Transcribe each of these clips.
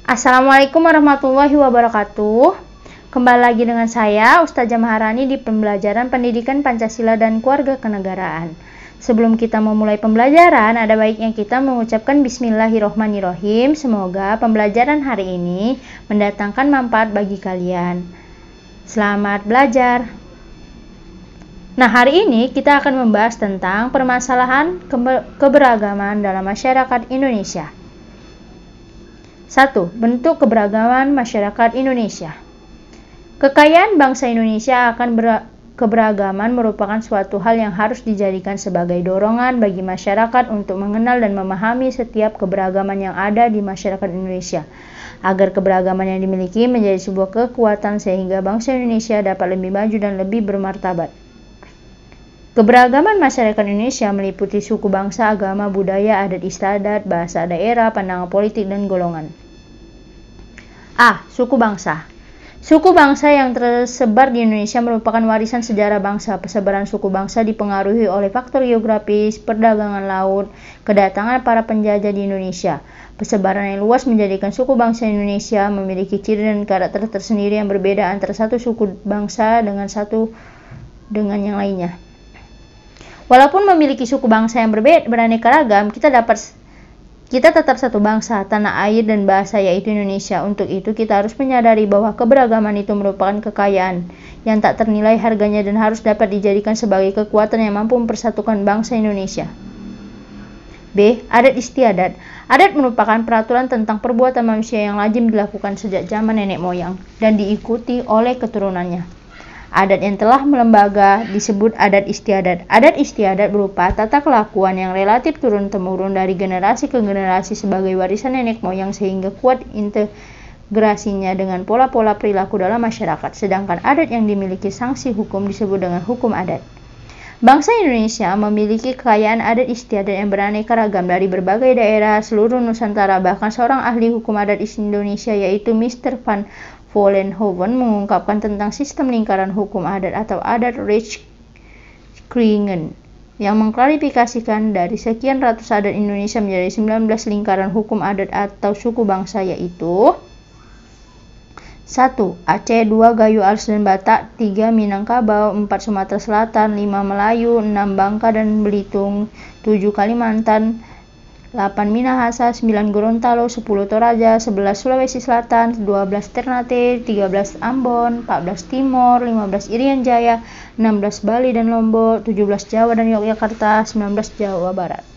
Assalamualaikum warahmatullahi wabarakatuh. Kembali lagi dengan saya, Ustazah Maharani di pembelajaran Pendidikan Pancasila dan Keluarga Kenegaraan. Sebelum kita memulai pembelajaran, ada baiknya kita mengucapkan Bismillahirrohmanirrohim. Semoga pembelajaran hari ini mendatangkan manfaat bagi kalian. Selamat belajar. Nah, hari ini kita akan membahas tentang permasalahan keberagaman dalam masyarakat Indonesia. 1. Bentuk keberagaman masyarakat Indonesia. Kekayaan bangsa Indonesia akan keberagaman merupakan suatu hal yang harus dijadikan sebagai dorongan bagi masyarakat untuk mengenal dan memahami setiap keberagaman yang ada di masyarakat Indonesia, agar keberagaman yang dimiliki menjadi sebuah kekuatan sehingga bangsa Indonesia dapat lebih maju dan lebih bermartabat. Keberagaman masyarakat Indonesia meliputi suku, bangsa, agama, budaya, adat istiadat, bahasa daerah, pandangan politik, dan golongan. A. Suku bangsa. Suku bangsa yang tersebar di Indonesia merupakan warisan sejarah bangsa. Persebaran suku bangsa dipengaruhi oleh faktor geografis, perdagangan laut, kedatangan para penjajah di Indonesia. Persebaran yang luas menjadikan suku bangsa Indonesia memiliki ciri dan karakter tersendiri yang berbeda antara satu suku bangsa dengan yang lainnya. Walaupun memiliki suku bangsa yang beraneka ragam, kita tetap satu bangsa, tanah air, dan bahasa, yaitu Indonesia. Untuk itu, kita harus menyadari bahwa keberagaman itu merupakan kekayaan yang tak ternilai harganya dan harus dapat dijadikan sebagai kekuatan yang mampu mempersatukan bangsa Indonesia. B. Adat istiadat. Adat merupakan peraturan tentang perbuatan manusia yang lazim dilakukan sejak zaman nenek moyang dan diikuti oleh keturunannya. Adat yang telah melembaga disebut adat istiadat. Adat istiadat berupa tata kelakuan yang relatif turun-temurun dari generasi ke generasi sebagai warisan nenek moyang sehingga kuat integrasinya dengan pola-pola perilaku dalam masyarakat. Sedangkan adat yang dimiliki sanksi hukum disebut dengan hukum adat. Bangsa Indonesia memiliki kekayaan adat istiadat yang beraneka ragam dari berbagai daerah seluruh Nusantara. Bahkan seorang ahli hukum adat Indonesia yaitu Mr. Van Vollenhoven mengungkapkan tentang sistem lingkaran hukum adat atau adat Rechtskringen yang mengklarifikasikan dari sekian ratus adat Indonesia menjadi 19 lingkaran hukum adat atau suku bangsa, yaitu 1. Aceh, 2. Gayo, Alus dan Batak, 3. Minangkabau, 4. Sumatera Selatan, 5. Melayu, 6. Bangka dan Belitung, 7. Kalimantan, 8. Minahasa, 9. Gorontalo, 10. Toraja, 11. Sulawesi Selatan, 12. Ternate, 13. Ambon, 14. Timor, 15. Irian Jaya, 16. Bali dan Lombok, 17. Jawa dan Yogyakarta, 19. Jawa Barat.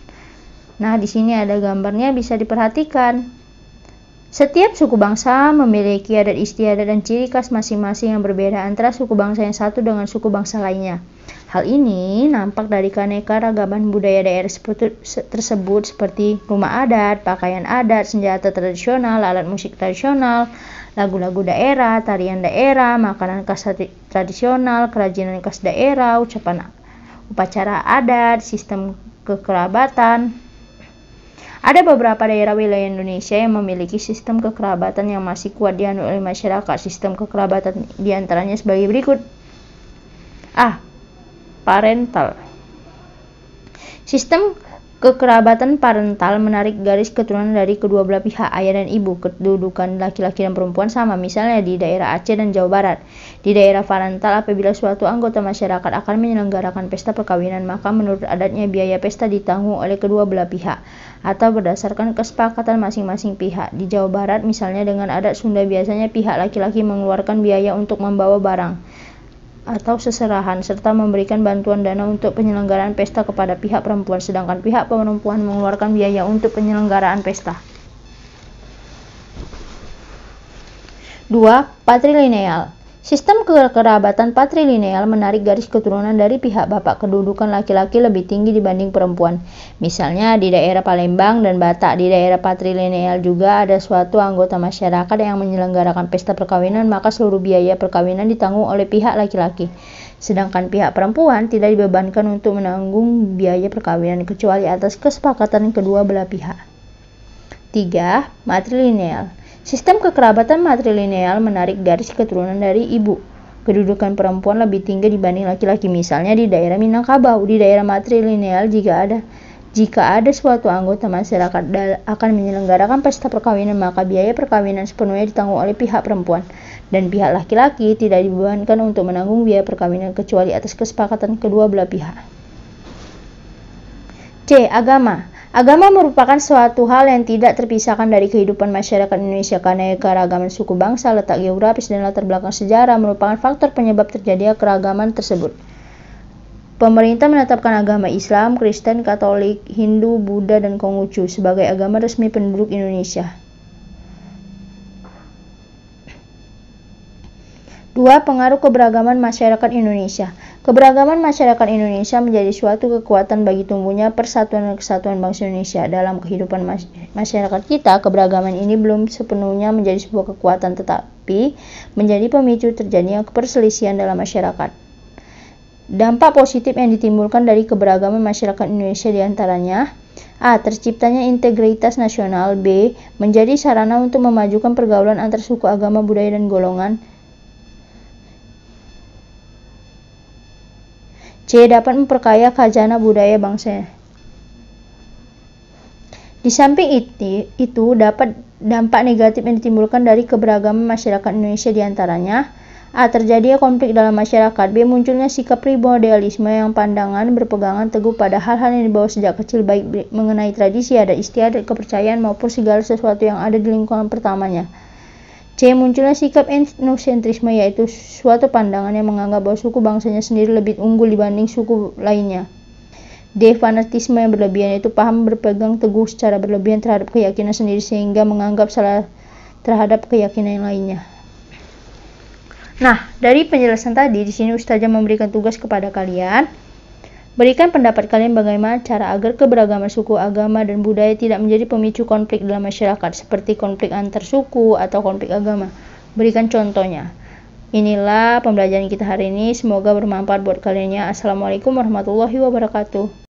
Nah, di sini ada gambarnya, bisa diperhatikan. Setiap suku bangsa memiliki adat istiadat dan ciri khas masing-masing yang berbeda antara suku bangsa yang satu dengan suku bangsa lainnya. Hal ini nampak dari keanekaragaman budaya daerah tersebut seperti rumah adat, pakaian adat, senjata tradisional, alat musik tradisional, lagu-lagu daerah, tarian daerah, makanan khas tradisional, kerajinan khas daerah, upacara adat, sistem kekerabatan. Ada beberapa daerah wilayah Indonesia yang memiliki sistem kekerabatan yang masih kuat dianut oleh masyarakat. Sistem kekerabatan diantaranya sebagai berikut. A. Parental. Sistem kekerabatan parental menarik garis keturunan dari kedua belah pihak, ayah dan ibu. Kedudukan laki-laki dan perempuan sama, misalnya di daerah Aceh dan Jawa Barat. Di daerah parental, apabila suatu anggota masyarakat akan menyelenggarakan pesta perkawinan, maka menurut adatnya biaya pesta ditanggung oleh kedua belah pihak atau berdasarkan kesepakatan masing-masing pihak. Di Jawa Barat, misalnya dengan adat Sunda, biasanya pihak laki-laki mengeluarkan biaya untuk membawa barang atau seserahan, serta memberikan bantuan dana untuk penyelenggaraan pesta kepada pihak perempuan, sedangkan pihak perempuan mengeluarkan biaya untuk penyelenggaraan pesta. 2. Patrilineal. Sistem kekerabatan patrilineal menarik garis keturunan dari pihak bapak. Kedudukan laki-laki lebih tinggi dibanding perempuan. Misalnya di daerah Palembang dan Batak. Di daerah patrilineal juga ada suatu anggota masyarakat yang menyelenggarakan pesta perkawinan, maka seluruh biaya perkawinan ditanggung oleh pihak laki-laki. Sedangkan pihak perempuan tidak dibebankan untuk menanggung biaya perkawinan kecuali atas kesepakatan kedua belah pihak. 3. Matrilineal. Sistem kekerabatan matrilineal menarik garis keturunan dari ibu. Kedudukan perempuan lebih tinggi dibanding laki-laki, misalnya di daerah Minangkabau. Di daerah matrilineal Jika ada suatu anggota masyarakat akan menyelenggarakan pesta perkawinan, maka biaya perkawinan sepenuhnya ditanggung oleh pihak perempuan, dan pihak laki-laki tidak dibebankan untuk menanggung biaya perkawinan kecuali atas kesepakatan kedua belah pihak. C. Agama. Agama merupakan suatu hal yang tidak terpisahkan dari kehidupan masyarakat Indonesia karena keragaman suku bangsa, letak geografis, dan latar belakang sejarah merupakan faktor penyebab terjadinya keragaman tersebut. Pemerintah menetapkan agama Islam, Kristen, Katolik, Hindu, Buddha, dan Konghucu sebagai agama resmi penduduk Indonesia. 2. Pengaruh keberagaman masyarakat Indonesia. Keberagaman masyarakat Indonesia menjadi suatu kekuatan bagi tumbuhnya persatuan dan kesatuan bangsa Indonesia. Dalam kehidupan masyarakat kita, keberagaman ini belum sepenuhnya menjadi sebuah kekuatan, tetapi menjadi pemicu terjadinya perselisihan dalam masyarakat. Dampak positif yang ditimbulkan dari keberagaman masyarakat Indonesia diantaranya: A. Terciptanya integritas nasional. B. Menjadi sarana untuk memajukan pergaulan antar suku, agama, budaya, dan golongan. C. Dapat memperkaya khazanah budaya bangsa. Di samping itu dapat dampak negatif yang ditimbulkan dari keberagaman masyarakat Indonesia diantaranya: A. Terjadinya konflik dalam masyarakat. B. Munculnya sikap primordialisme yang pandangan berpegangan teguh pada hal-hal yang dibawa sejak kecil, baik mengenai tradisi, adat istiadat, kepercayaan, maupun segala sesuatu yang ada di lingkungan pertamanya. C. Munculnya sikap etnosentrisme, yaitu suatu pandangan yang menganggap bahwa suku bangsanya sendiri lebih unggul dibanding suku lainnya. D. Fanatisme yang berlebihan, yaitu paham berpegang teguh secara berlebihan terhadap keyakinan sendiri sehingga menganggap salah terhadap keyakinan yang lainnya. Nah, dari penjelasan tadi, di sini Ustazah memberikan tugas kepada kalian. Berikan pendapat kalian bagaimana cara agar keberagaman suku, agama, dan budaya tidak menjadi pemicu konflik dalam masyarakat, seperti konflik antar suku atau konflik agama. Berikan contohnya. Inilah pembelajaran kita hari ini. Semoga bermanfaat buat kalian ya. Assalamualaikum warahmatullahi wabarakatuh.